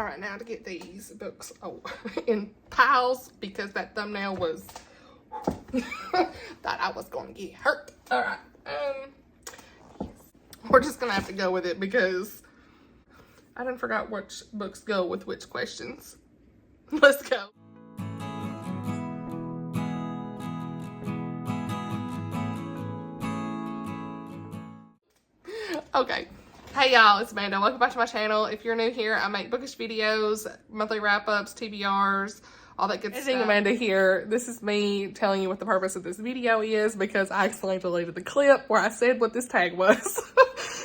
All right, now to get these books in piles because that thumbnail was thought I was going to get hurt. All right, we're just gonna have to go with it because I done forgot which books go with which questions. Let's go. Okay. Hey y'all, it's Amanda. Welcome back to my channel. If you're new here, I make bookish videos, monthly wrap-ups, TBRs, all that good stuff. Amanda here. This is me telling you what the purpose of this video is because I accidentally deleted the clip where I said what this tag was.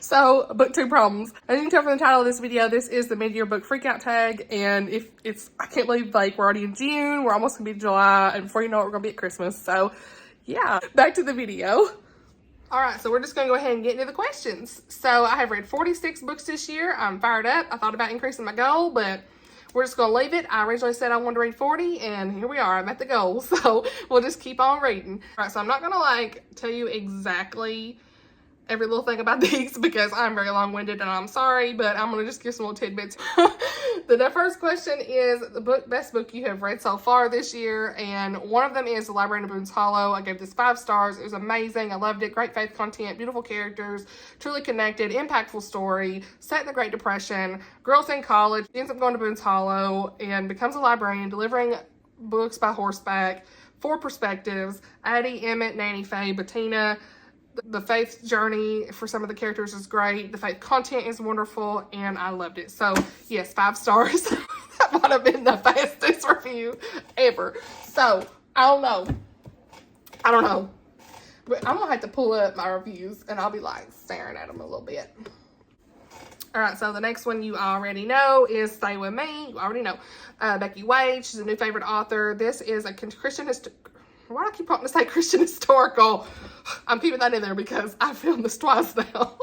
So, book 2 problems. As you can tell from the title of this video, this is the mid-year book freakout tag, and I can't believe, like, we're already in June, we're almost gonna be July, and before you know it, we're gonna be at Christmas. So, yeah, back to the video. All right, so we're just gonna go ahead and get into the questions. So I have read 46 books this year. I'm fired up. I thought about increasing my goal, but we're just gonna leave it. I originally said I wanted to read 40, and here we are. I'm at the goal, so we'll just keep on reading. All right, so I'm not gonna like tell you exactly every little thing about these because I'm very long-winded and I'm sorry, but I'm gonna just give some little tidbits. The first question is the best book you have read so far this year, and one of them is The Library in Boone's Hollow. I gave this 5 stars. It was amazing. I loved it. Great faith content, beautiful characters, truly connected, impactful story, set in the Great Depression, girls in college, ends up going to Boone's Hollow and becomes a librarian, delivering books by horseback, 4 perspectives, Addie, Emmett, Nanny, Faye, Bettina. The faith journey for some of the characters is great. The faith content is wonderful, and I loved it. So, yes, 5 stars. That might have been the fastest review ever. So, I don't know. But I'm going to have to pull up my reviews, and I'll be, like, staring at them a little bit. All right, so the next one you already know is Stay With Me. You already know. Becky Wade. She's a new favorite author. This is a Christian why do I keep wanting to say Christian historical? I'm keeping that in there because I filmed this twice now.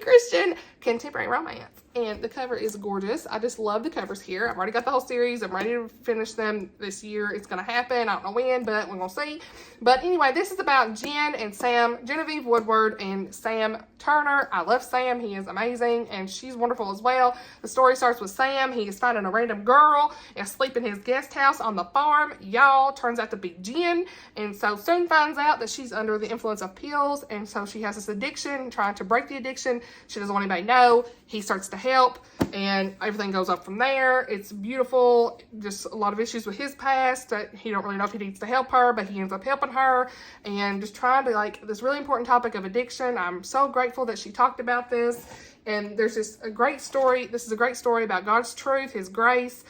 Christian contemporary romance. And the cover is gorgeous. I just love the covers here. I've already got the whole series. I'm ready to finish them this year. It's going to happen. I don't know when, but we're going to see. But anyway, this is about Jen and Sam, Genevieve Woodward and Sam Turner. I love Sam. He is amazing, and she's wonderful as well. The story starts with Sam. He is finding a random girl asleep in his guest house on the farm. Y'all, turns out to be Jen, and so soon finds out that she's under the influence of pills, and so she has this addiction, trying to break the addiction. She doesn't want anybody to know. He starts to help, and everything goes up from there. It's beautiful. Just a lot of issues with his past. He don't really know if he needs to help her, but he ends up helping her, and just trying to, like, this really important topic of addiction. I'm so grateful that she talked about this, and there's just a great story. This is a great story about God's truth, His grace.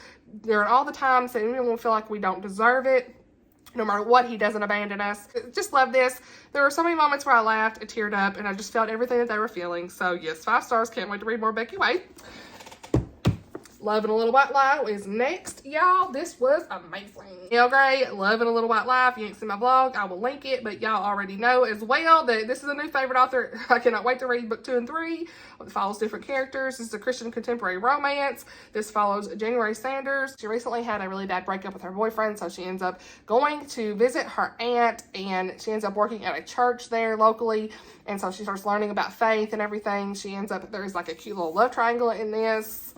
There are all the times that anyone will feel like we don't deserve it. No matter what, He doesn't abandon us. Just love this. There were so many moments where I laughed, I teared up, and I just felt everything that they were feeling. So yes, 5 stars. Can't wait to read more Becky Wade. Love and a Little White Lie is next, y'all. This was amazing. Neil Gray, Love and a Little White Lie. If you ain't seen my vlog, I will link it, but y'all already know as well that this is a new favorite author. I cannot wait to read book 2 and 3. It follows different characters. This is a Christian contemporary romance. This follows January Sanders. She recently had a really bad breakup with her boyfriend, so she ends up going to visit her aunt, and she ends up working at a church there locally, and so she starts learning about faith and everything. She ends up, there's like a cute little love triangle in this.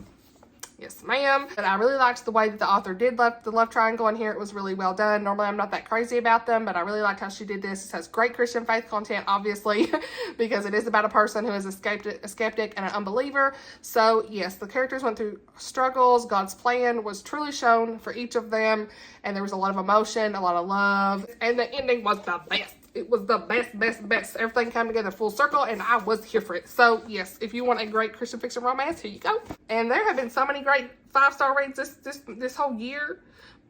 Yes, ma'am. But I really liked the way that the author did the love triangle in here. It was really well done. Normally, I'm not that crazy about them, but I really liked how she did this. It has great Christian faith content, obviously, because it is about a person who is a skeptic and an unbeliever. So, yes, the characters went through struggles. God's plan was truly shown for each of them, and there was a lot of emotion, a lot of love, and the ending was the best. It was the best. Everything came together full circle, and I was here for it. So, yes, if you want a great Christian fiction romance, here you go. And there have been so many great 5-star reads this whole year.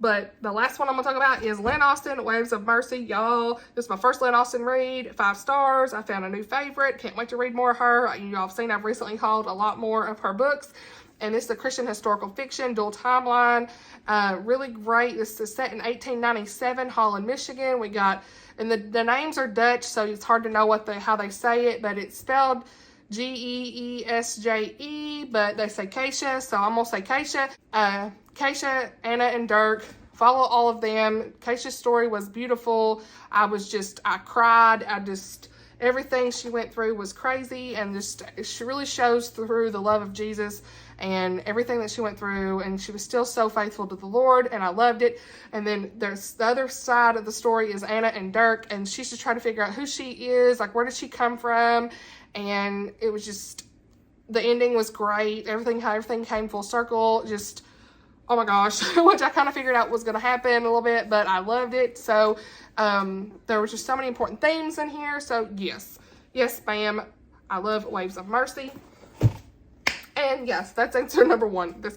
But the last one I'm going to talk about is Lynn Austin, Waves of Mercy. Y'all, this is my first Lynn Austin read. 5 stars. I found a new favorite. Can't wait to read more of her. Y'all have seen I've recently hauled a lot more of her books. And it's the Christian historical fiction, dual timeline. Really great. This is set in 1897, Holland, Michigan. We got, and the names are Dutch, so it's hard to know how they say it, but it's spelled Geesje, but they say Keisha, so I'm gonna say Keisha. Keisha, Anna, and Dirk. Follow all of them. Keisha's story was beautiful. I cried. everything she went through was crazy, and just she really shows through the love of Jesus and everything that she went through, and she was still so faithful to the Lord, and I loved it. And then there's the other side of the story is Anna and Dirk, and she's just trying to figure out who she is, like where did she come from, and it was just, the ending was great. Everything came full circle. Just, oh my gosh, which I kind of figured out was going to happen a little bit, but I loved it. So there was just so many important themes in here. So yes, ma'am, I love Waves of Mercy. And yes, that's answer number 1. This is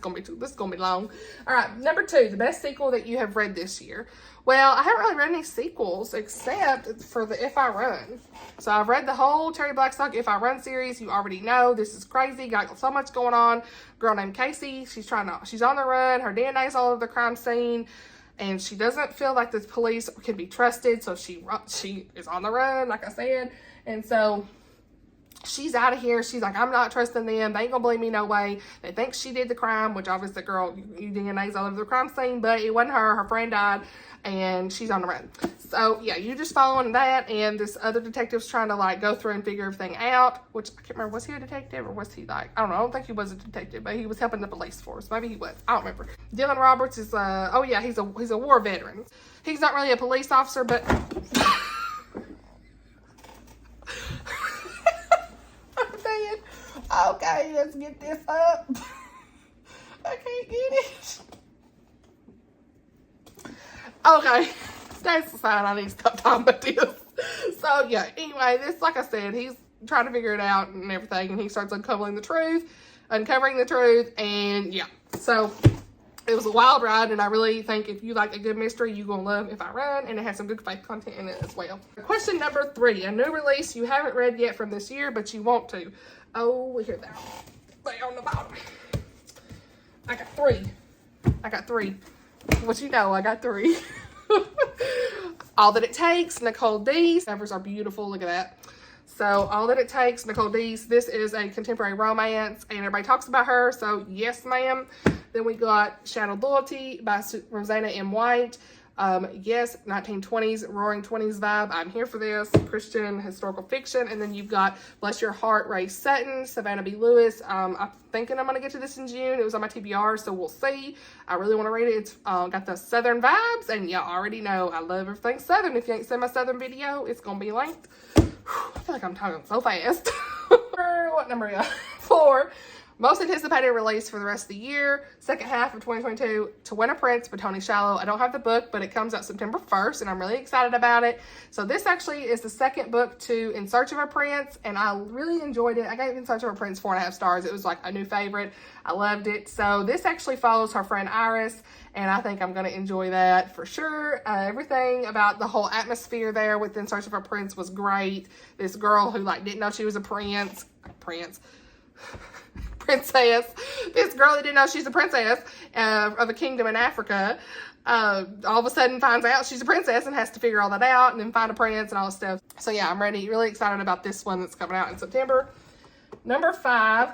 gonna be long. All right, number 2, the best sequel that you have read this year. Well, I haven't really read any sequels except for the If I Run. So I've read the whole Terry Blackstock If I Run series. You already know this is crazy. Got so much going on. Girl named Casey. She's on the run. Her DNA's all over the crime scene, and she doesn't feel like the police can be trusted. So she is on the run, like I said, and so she's out of here. She's like, I'm not trusting them. They ain't gonna believe me no way. They think she did the crime, which obviously, girl, you DNA's all over the crime scene, but it wasn't her. Her friend died, and she's on the run. So yeah, you just following that, and this other detective's trying to like go through and figure everything out, which I can't remember, was he a detective or was he like, I don't know, I don't think he was a detective, but he was helping the police force. Maybe he was, I don't remember. Dylan Roberts is oh yeah, he's a war veteran. He's not really a police officer, but okay, let's get this up. I can't get it. Okay, that's the sign I need to stop talking about this. So yeah, anyway, this, like I said, he's trying to figure it out and everything, and he starts uncovering the truth, and yeah. So it was a wild ride, and I really think if you like a good mystery, you're gonna love If I Run, and it has some good faith content in it as well. Question number 3, a new release you haven't read yet from this year, but you want to. Oh, here they are. They on the bottom. I got three. What you know, I got 3. All That It Takes, Nicole Deese. Covers are beautiful. Look at that. So, All That It Takes, Nicole Deese. This is a contemporary romance, and everybody talks about her. So, yes, ma'am. Then we got Shadowed Loyalty by Rosanna M. White. Yes, 1920s, roaring 20s vibe. I'm here for this. Christian historical fiction. And then you've got Bless Your Heart, Ray Sutton, Savannah B. Lewis. I'm thinking I'm going to get to this in June. It was on my TBR, so we'll see. I really want to read it. It's got the Southern vibes, and y'all already know I love everything Southern. If you ain't seen my Southern video, it's going to be linked. I feel like I'm talking so fast. What number are you? 4. Most anticipated release for the rest of the year, second half of 2022, To Win a Prince by Tony Shallow. I don't have the book, but it comes out September 1st, and I'm really excited about it. So this actually is the second book to In Search of a Prince, and I really enjoyed it. I gave In Search of a Prince 4.5 stars. It was like a new favorite. I loved it. So this actually follows her friend Iris, and I think I'm going to enjoy that for sure. Everything about the whole atmosphere there with In Search of a Prince was great. This girl who like didn't know she was a princess. This girl that didn't know she's a princess of a kingdom in Africa, all of a sudden finds out she's a princess and has to figure all that out and then find a prince and all this stuff. So yeah, I'm really excited about this one that's coming out in September. Number 5.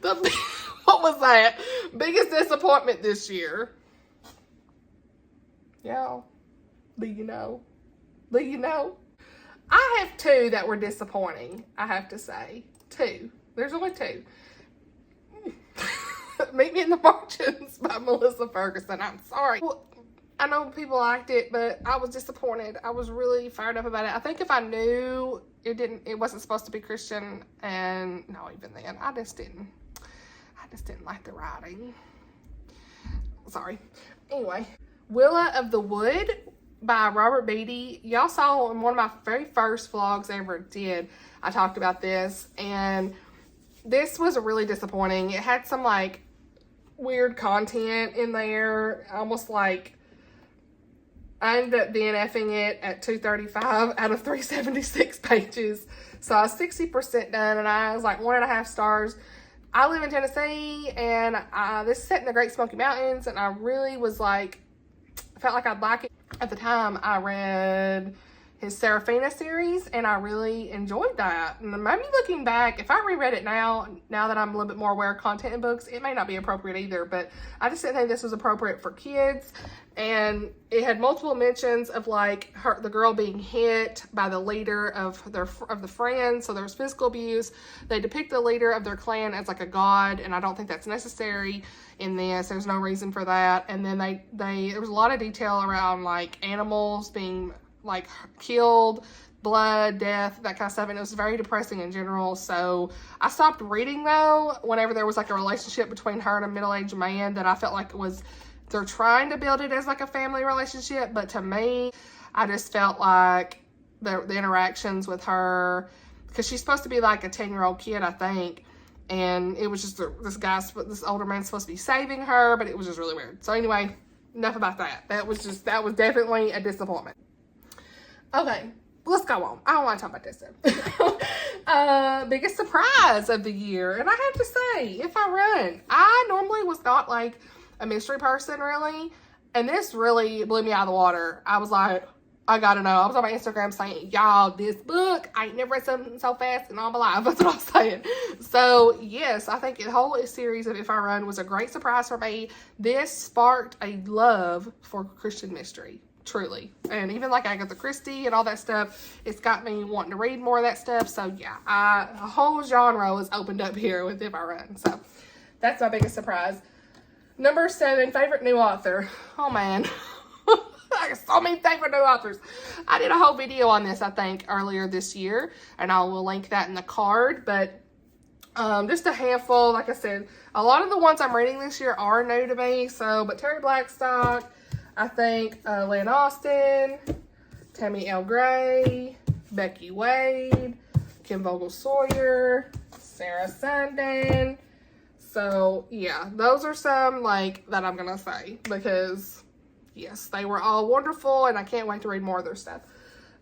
What was that? Biggest disappointment this year. Y'all, do you know? I have 2 that were disappointing, I have to say. 2. There's only 2. Meet Me in the Margins by Melissa Ferguson. I'm sorry. Well, I know people liked it, but I was disappointed. I was really fired up about it. I think if I knew it wasn't supposed to be Christian, and no, even then, I just didn't like the writing. Sorry. Anyway, Willa of the Wood by Robert Beatty. Y'all saw in one of my very first vlogs I ever did, I talked about this, and this was really disappointing. It had some like weird content in there, almost like I ended up DNFing it at 235 out of 376 pages. So I was 60% done, and I was like 1.5 stars. I live in Tennessee, and this is set in the Great Smoky Mountains, and I really was like, felt like I'd like it. At the time, I read his Seraphina series, and I really enjoyed that. And maybe looking back, if I reread it now that I'm a little bit more aware of content in books, it may not be appropriate either, but I just didn't think this was appropriate for kids. And it had multiple mentions of like the girl being hit by the leader of the friends, so there was physical abuse. They depict the leader of their clan as like a god, and I don't think that's necessary in this. There's no reason for that. And then there was a lot of detail around like animals being like killed, blood, death, that kind of stuff, and it was very depressing in general. So I stopped reading though whenever there was like a relationship between her and a middle-aged man that I felt like they're trying to build it as like a family relationship, but to me, I just felt like the interactions with her, because she's supposed to be like a 10-year-old kid, I think, and it was just this older man's supposed to be saving her, but it was just really weird. So anyway, enough about that. That was definitely a disappointment. Okay, let's go on. I don't want to talk about this then. Biggest surprise of the year, and I have to say, If I Run. I normally was not like a mystery person really, and this really blew me out of the water. I was like, I gotta know. I was on my Instagram saying, y'all, this book, I ain't never read something so fast in all my life. That's what I was saying. So yes, I think the whole series of If I Run was a great surprise for me. This sparked a love for Christian mystery, truly. And even like Agatha Christie and all that stuff, it's got me wanting to read more of that stuff. So yeah, a whole genre was opened up here with If I Run. So that's my biggest surprise. Number 7, favorite new author. Oh man, I got so many favorite new authors. I did a whole video on this, I think, earlier this year, and I will link that in the card. But just a handful. Like I said, a lot of the ones I'm reading this year are new to me. So, but Terry Blackstock, I think, Lynn Austen, Tammy L. Gray, Becky Wade, Kim Vogel-Sawyer, Sarah Sundin. So yeah, those are some like that I'm gonna say, because yes, they were all wonderful, and I can't wait to read more of their stuff.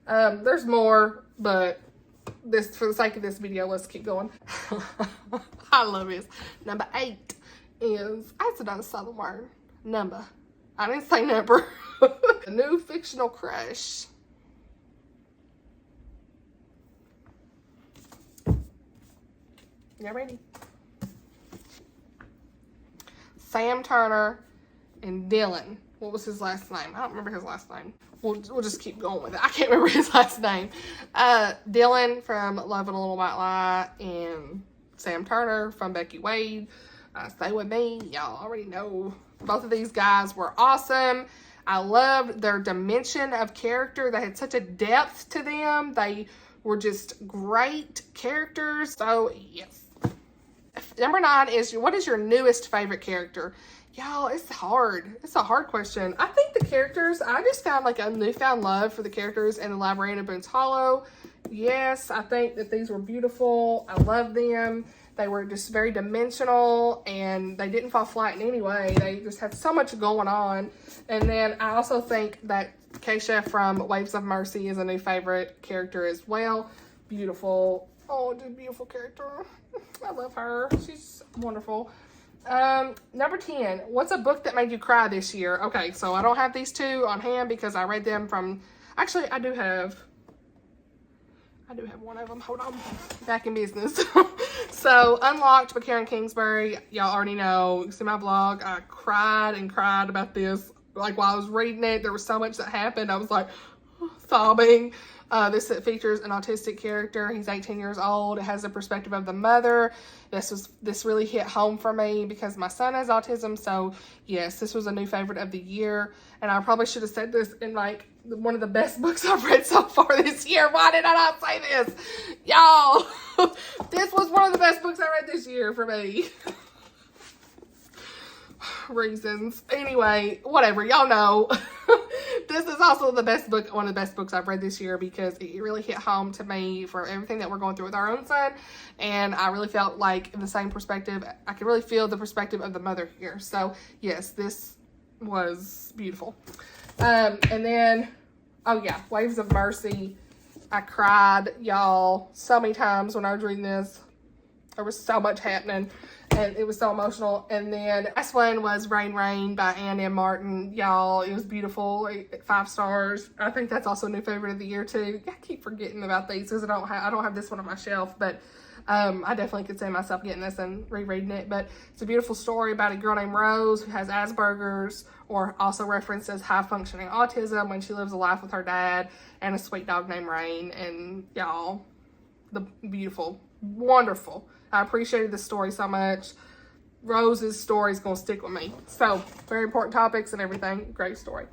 There's more, but this, for the sake of this video, let's keep going. I love this. Number 8 is, that's another southern word. Number. I didn't say number. A new fictional crush. You ready? Sam Turner and Dylan. What was his last name? I don't remember his last name. We'll just keep going with it. I can't remember his last name. Dylan from Love and a Little White Lie, and Sam Turner from Becky Wade. Stay with me. Y'all already know. Both of these guys were awesome. I loved their dimension of character. They had such a depth to them. They were just great characters. So, yes. Number 9 is, what is your newest favorite character? Y'all, it's hard. It's a hard question. I think the characters, I just found like a newfound love for the characters in The Librarian of Boone's Hollow. Yes, I think that these were beautiful. I love them. They were just very dimensional, and they didn't fall flat in any way. They just had so much going on. And then I also think that Keisha from Waves of Mercy is a new favorite character as well. Beautiful. Oh, just beautiful character. I love her. She's wonderful. Number 10, what's a book that made you cry this year? Okay, so I don't have these two on hand because I read them from, actually I do have one of them. Hold on. Back in business. So, Unlocked by Karen Kingsbury. Y'all already know. You see my vlog. I cried and cried about this. Like, while I was reading it, there was so much that happened. I was like, sobbing. This features an autistic character. He's 18 years old. It has the perspective of the mother. This really hit home for me because my son has autism. So yes, this was a new favorite of the year. And I probably should have said this in like one of the best books I've read so far this year. Why did I not say this? Y'all, this was one of the best books I read this year for me. Reasons. Anyway, whatever. Y'all know. This is also the best book, one of the best books I've read this year, because it really hit home to me for everything that we're going through with our own son. And I really felt like in the same perspective, I could really feel the perspective of the mother here. So yes, this was beautiful. And then, oh yeah, Waves of Mercy. I cried, y'all, so many times when I was reading this. There was so much happening, and it was so emotional. And then the last one was Rain Rain by Ann M. Martin. Y'all, it was beautiful. 5 stars. I think that's also a new favorite of the year too. I keep forgetting about these because I don't have this one on my shelf, but I definitely could see myself getting this and rereading it. But it's a beautiful story about a girl named Rose who has Asperger's, or also referenced as high functioning autism, when she lives a life with her dad and a sweet dog named Rain. And y'all, the beautiful, wonderful. I appreciated this story so much. Rose's story is going to stick with me. So, very important topics and everything. Great story.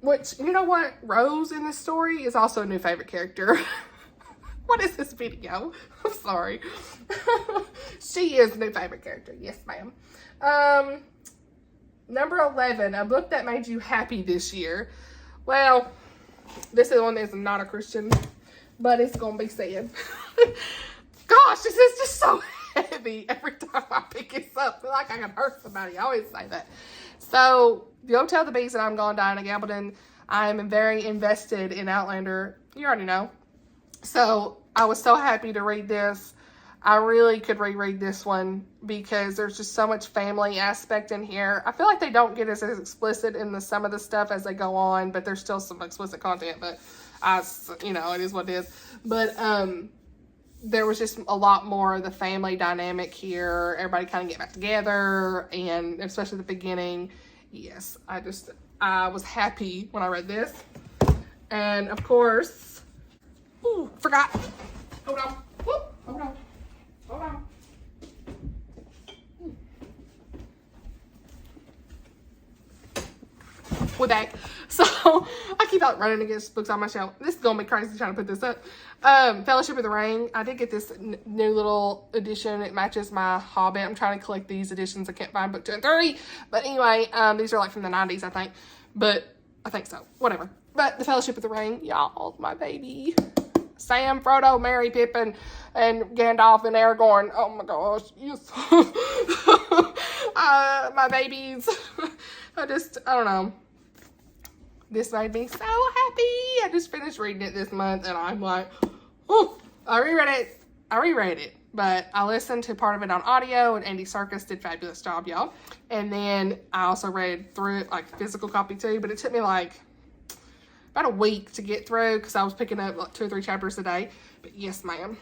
Which, you know what? Rose in this story is also a new favorite character. What is this video? I'm sorry. She is a new favorite character. Yes, ma'am. Number 11, a book that made you happy this year. Well, this is one that's not a Christian, but it's going to be said. Gosh, this is just so heavy every time I pick this up. I feel like I can hurt somebody. I always say that. So, Go Tell the Bees That I'm Gone, Diana Gabaldon. I am very invested in Outlander. You already know. So, I was so happy to read this. I really could reread this one because there's just so much family aspect in here. I feel like they don't get as explicit in some of the stuff as they go on, but there's still some explicit content, but it is what it is. But, there was just a lot more of the family dynamic here. Everybody kind of get back together, and especially the beginning. Yes, I was happy when I read this. And of course, forgot. Hold on. Hold on. Hold on. We're back. So, I keep out running against books on my shelf. This is going to be crazy trying to put this up. Fellowship of the Ring. I did get this new little edition. It matches my Hobbit. I'm trying to collect these editions. I can't find book 2 and 3. But anyway, these are like from the 90s, I think. But, I think so. Whatever. But the Fellowship of the Ring, y'all, my baby. Sam, Frodo, Merry, Pippin, and Gandalf and Aragorn. Oh my gosh, yes. My babies. I don't know. This made me so happy. I just finished reading it this month, and I'm like, oh, I reread it. But I listened to part of it on audio, and Andy Serkis did a fabulous job, y'all. And then I also read through it, like physical copy too, but it took me like about a week to get through because I was picking up like 2 or 3 chapters a day. But yes, ma'am.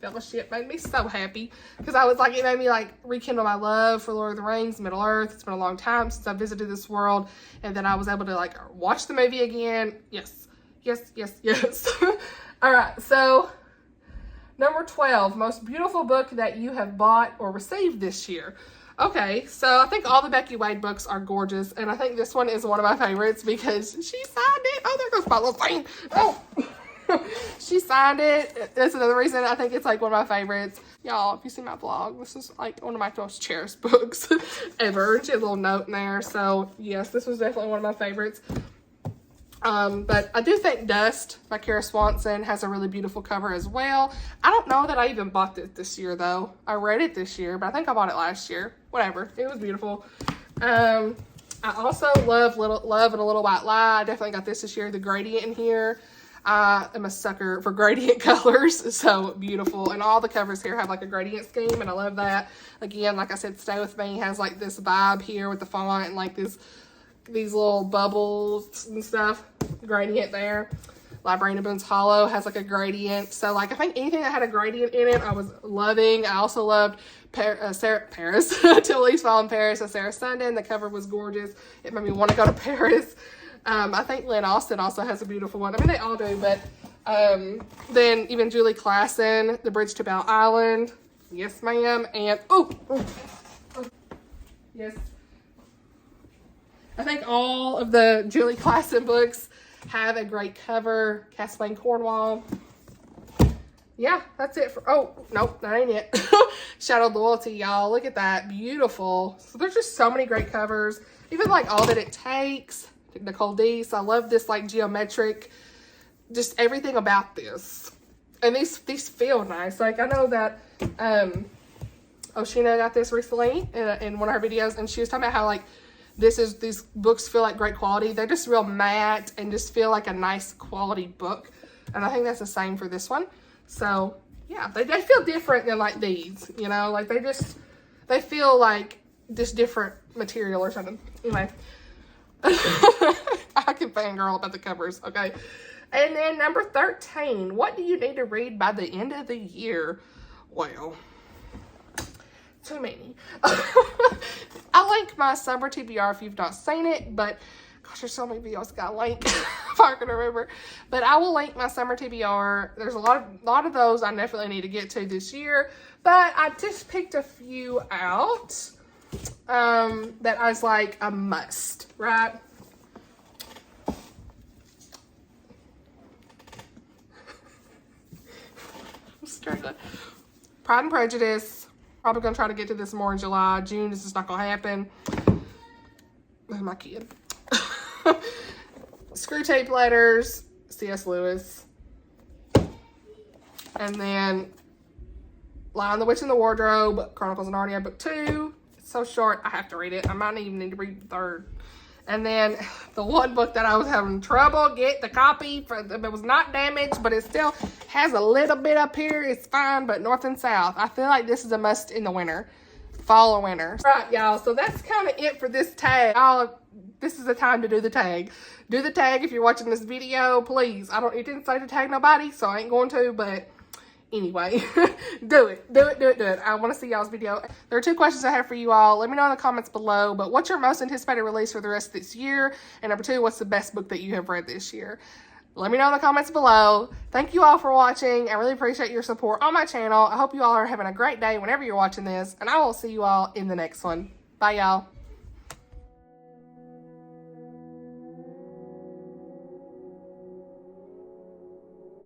Fellowship made me so happy because it made me like rekindle my love for Lord of the Rings, Middle Earth. It's been a long time since I visited this world, and then I was able to like watch the movie again. Yes. All right, so number 12, most beautiful book that you have bought or received this year. Okay, so I think all the Becky Wade books are gorgeous, and I think this one is one of my favorites because she signed it. Oh, there goes my little thing. Oh. She signed it. That's another reason I think it's like one of my favorites. Y'all, if you see my vlog, this is like one of my most cherished books ever. She had a little note in there. So yes, this was definitely one of my favorites. But I do think Dust by Kara Swanson has a really beautiful cover as well. I don't know that I even bought it this year though. I read it this year, but I think I bought it last year. Whatever. It was beautiful. I also love and a Little White Lie. I definitely got this year. The gradient in here. I am a sucker for gradient colors, so beautiful. And all the covers here have like a gradient scheme, and I love that. Again, like I said, Stay With Me has like this vibe here with the font and like these little bubbles and stuff. Gradient there. Librarian of Boone's Hollow has like a gradient. So like I think anything that had a gradient in it, I was loving. I also loved Paris, Till Leaves Fall in Paris of Sarah Sundin. The cover was gorgeous. It made me want to go to Paris. I think Lynn Austin also has a beautiful one. I mean, they all do, but then even Julie Klassen, The Bridge to Belle Island. Yes, ma'am. And, yes. I think all of the Julie Klassen books have a great cover. Kathleen Cornwall. Yeah, that's it for, nope, that ain't it. Shadowed Loyalty, y'all. Look at that. Beautiful. So there's just so many great covers. Even like All That It Takes. Nicole Deese. I love this like geometric, just everything about this. And these feel nice. Like I know that Oshina got this recently in one of her videos, and she was talking about how like these books feel like great quality. They're just real matte and just feel like a nice quality book. And I think that's the same for this one. So yeah, they feel different than like these, you know, like they feel like just different material or something. Anyway, I can fangirl about the covers, okay? And then number 13, what do you need to read by the end of the year? Well, too many. I'll link my summer TBR if you've not seen it, but gosh, there's so many videos I gotta link if I can remember. But I will link my summer TBR. There's a lot of those I definitely need to get to this year, but I just picked a few out that I was like a must, right? I'm struggling. Pride and Prejudice. Probably gonna try to get to this more in July. June, this is not gonna happen. Where's my kid? Screw Tape Letters, C.S. Lewis. And then Lion, the Witch, and the Wardrobe, Chronicles of Narnia, book 2. It's so short, I have to read it. I might even need to read the 3rd. And then the one book that I was having trouble get the copy for, it was not damaged, but it still has a little bit up here. It's fine, but North and South. I feel like this is a must in the winter. Fall or winter. Right, y'all, so that's kind of it for this tag. This is the time to do the tag. Do the tag if you're watching this video, please. It didn't say to tag nobody, so I ain't going to, but anyway, do it. I want to see y'all's video. There are 2 questions I have for you all. Let me know in the comments below, but what's your most anticipated release for the rest of this year? And number 2, what's the best book that you have read this year? Let me know in the comments below. Thank you all for watching. I really appreciate your support on my channel. I hope you all are having a great day whenever you're watching this, and I will see you all in the next one. Bye, y'all.